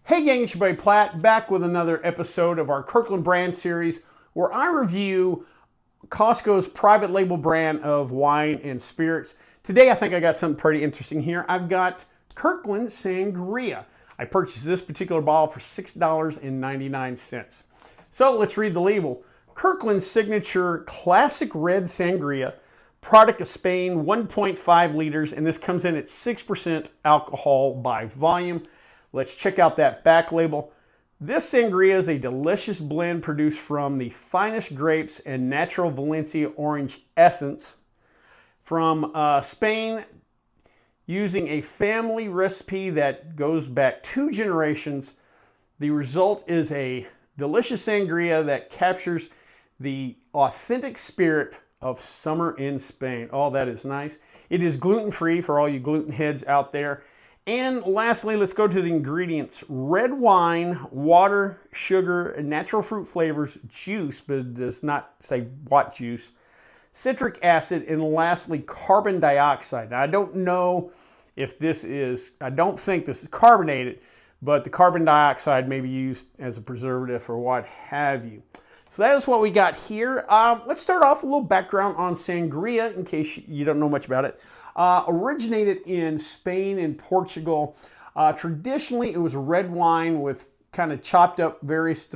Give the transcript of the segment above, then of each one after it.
Hey gang, it's your buddy Platt, back with another episode of our Kirkland Brand Series where I review Costco's private label brand of wine and spirits. Today I think I got something pretty interesting here. I've got Kirkland Sangria. I purchased this particular bottle for $6.99. So let's read the label. Kirkland's signature classic red sangria, product of Spain, 1.5 liters, and this comes in at 6% alcohol by volume. Let's check out that back label. This sangria is a delicious blend produced from the finest grapes and natural Valencia orange essence from Spain, using a family recipe that goes back 2 generations. The result is a delicious sangria that captures the authentic spirit of summer in Spain. Oh, that is nice. It is gluten-free for all you gluten heads out there. And lastly, let's go to the ingredients. Red wine, water, sugar, natural fruit flavors, juice, but it does not say what juice, citric acid, and lastly, carbon dioxide. Now, I don't know if this is, I don't think this is carbonated, but the carbon dioxide may be used as a preservative or what have you. So that is what we got here. Let's start off with a little background on sangria in case you don't know much about it. Originated in Spain and Portugal. Traditionally, it was a red wine with kind of chopped up various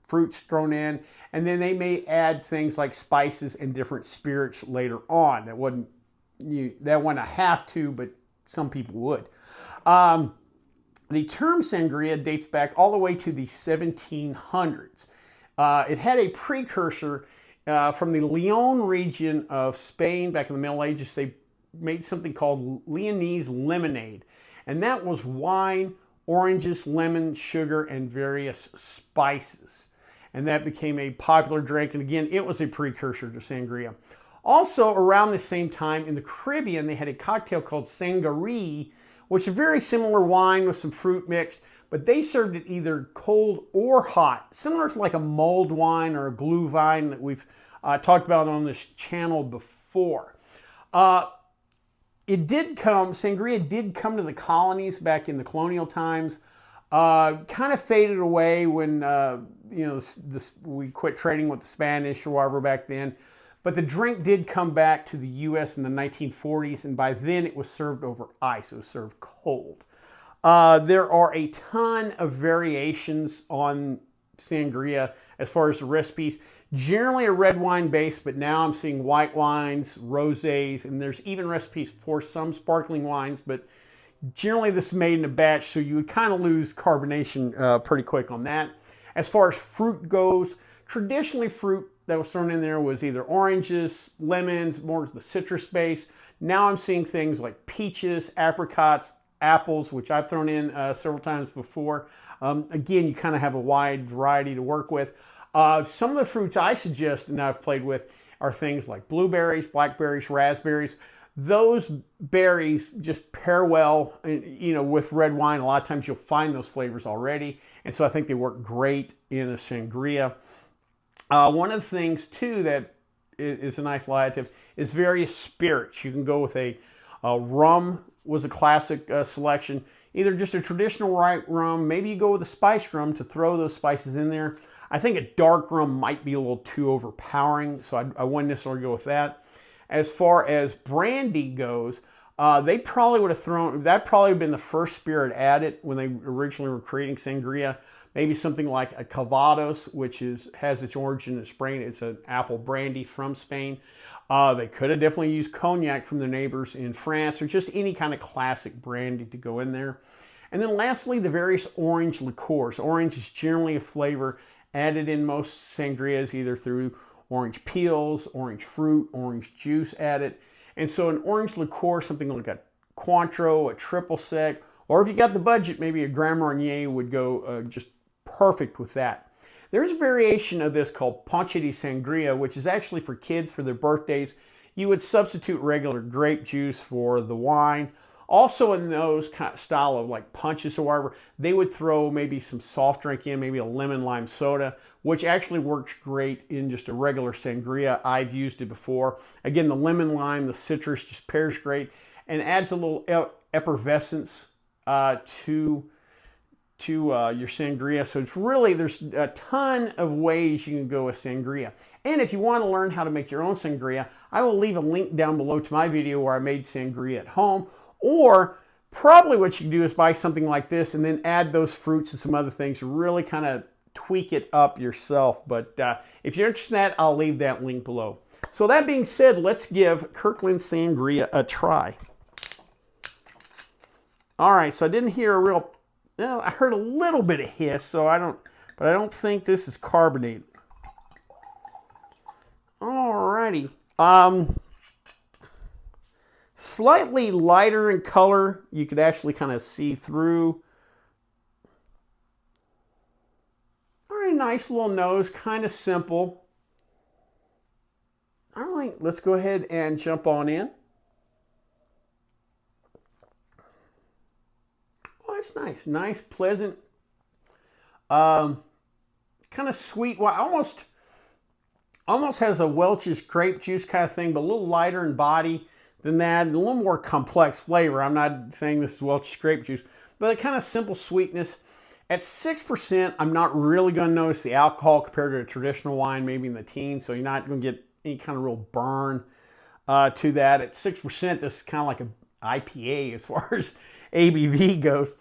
fruits thrown in, and then they may add things like spices and different spirits later on. That wouldn't a have to, but some people would. The term sangria dates back all the way to the 1700s. It had a precursor from the Leon region of Spain back in the Middle Ages. They made something called Leonese lemonade, and that was wine, oranges, lemon, sugar, and various spices, and that became a popular drink. And again, it was a precursor to sangria. Also around the same time in the Caribbean, they had a cocktail called Sangria, which is a very similar wine with some fruit mixed, but they served it either cold or hot, similar to like a mulled wine or a glue vine that we've talked about on this channel before. Sangria did come to the colonies back in the colonial times. Kind of faded away when we quit trading with the Spanish or whatever back then. But the drink did come back to the U.S. in the 1940s, and by then it was served over ice. It was served cold. There are a ton of variations on sangria as far as the recipes. Generally a red wine base, but now I'm seeing white wines, rosés, and there's even recipes for some sparkling wines, but generally this is made in a batch, so you would kind of lose carbonation pretty quick on that. As far as fruit goes, traditionally fruit that was thrown in there was either oranges, lemons, more the citrus base. Now I'm seeing things like peaches, apricots, apples, which I've thrown in several times before. Again, you kind of have a wide variety to work with. Some of the fruits I suggest and I've played with are things like blueberries, blackberries, raspberries. Those berries just pair well, with red wine. A lot of times you'll find those flavors already, and so I think they work great in a sangria. One of the things too that is a nice additive is various spirits. You can go with a rum was a classic selection. Either just a traditional white rum, maybe you go with a spice rum to throw those spices in there. I think a dark rum might be a little too overpowering, so I wouldn't necessarily go with that. As far as brandy goes, they probably would have that probably would have been the first spirit added when they originally were creating sangria. Maybe something like a Calvados, which has its origin in Spain. It's an apple brandy from Spain. They could have definitely used cognac from their neighbors in France, or just any kind of classic brandy to go in there. And then lastly, the various orange liqueurs. Orange is generally a flavor added in most sangrias, either through orange peels, orange fruit, orange juice added. And so an orange liqueur, something like a Cointreau, a triple sec, or if you got the budget, maybe a Grand Marnier would go just perfect with that. There's a variation of this called Ponche de Sangria, which is actually for kids for their birthdays. You would substitute regular grape juice for the wine. Also in those kind of style of like punches or whatever, they would throw maybe some soft drink in, maybe a lemon lime soda, which actually works great in just a regular sangria. I've used it before. Again, the lemon lime, the citrus just pairs great and adds a little effervescence to your sangria. So it's really, there's a ton of ways you can go with sangria. And if you want to learn how to make your own sangria, I will leave a link down below to my video where I made sangria at home. Or probably what you can do is buy something like this and then add those fruits and some other things to really kind of tweak it up yourself. But if you're interested in that, I'll leave that link below. So that being said, let's give Kirkland Sangria a try. All right, so I didn't hear a real, well, I heard a little bit of hiss, so but I don't think this is carbonated. Alrighty. Slightly lighter in color. You could actually kind of see through. Alright, nice little nose, kind of simple. Alright, let's go ahead and jump on in. Oh, it's nice. Nice, pleasant. Kind of sweet. Well, almost has a Welch's grape juice kind of thing, but a little lighter in body than that, and a little more complex flavor. I'm not saying this is Welch's grape juice, but a kind of simple sweetness. At 6%, I'm not really going to notice the alcohol compared to a traditional wine, maybe in the teens, so you're not going to get any kind of real burn to that. At 6%, this is kind of like an IPA as far as ABV goes.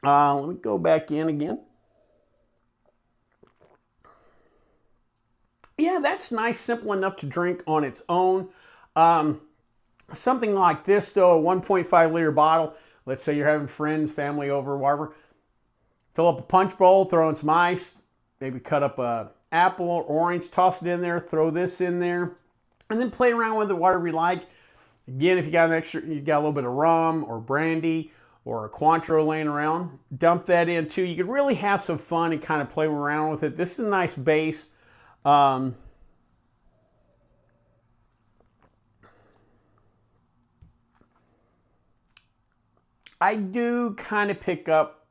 Let me go back in again. Yeah, that's nice, simple enough to drink on its own. Something like this, though, a 1.5 liter bottle. Let's say you're having friends, family over, whatever. Fill up a punch bowl, throw in some ice, maybe cut up an apple or orange, toss it in there, throw this in there, and then play around with it whatever you like. Again, if you got you got a little bit of rum or brandy or a Cointreau laying around, dump that in too. You could really have some fun and kind of play around with it. This is a nice base. I do kind of pick up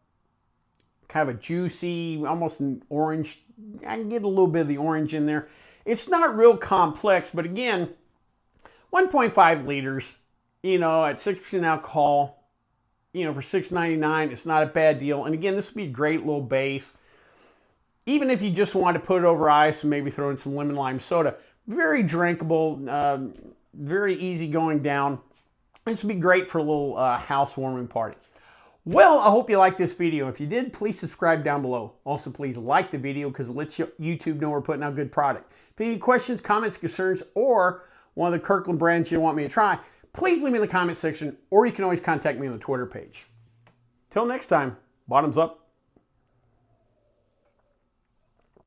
kind of a juicy, almost an orange. I can get a little bit of the orange in there. It's not real complex, but again, 1.5 liters, you know, at 6% alcohol, you know, for $6.99, it's not a bad deal. And again, this would be a great little base. Even if you just wanted to put it over ice and maybe throw in some lemon lime soda, very drinkable, very easy going down. This would be great for a little housewarming party. Well, I hope you liked this video. If you did, please subscribe down below. Also, please like the video because it lets YouTube know we're putting out good product. If you have any questions, comments, concerns, or one of the Kirkland brands you want me to try, please leave me in the comment section, or you can always contact me on the Twitter page. Till next time, bottoms up.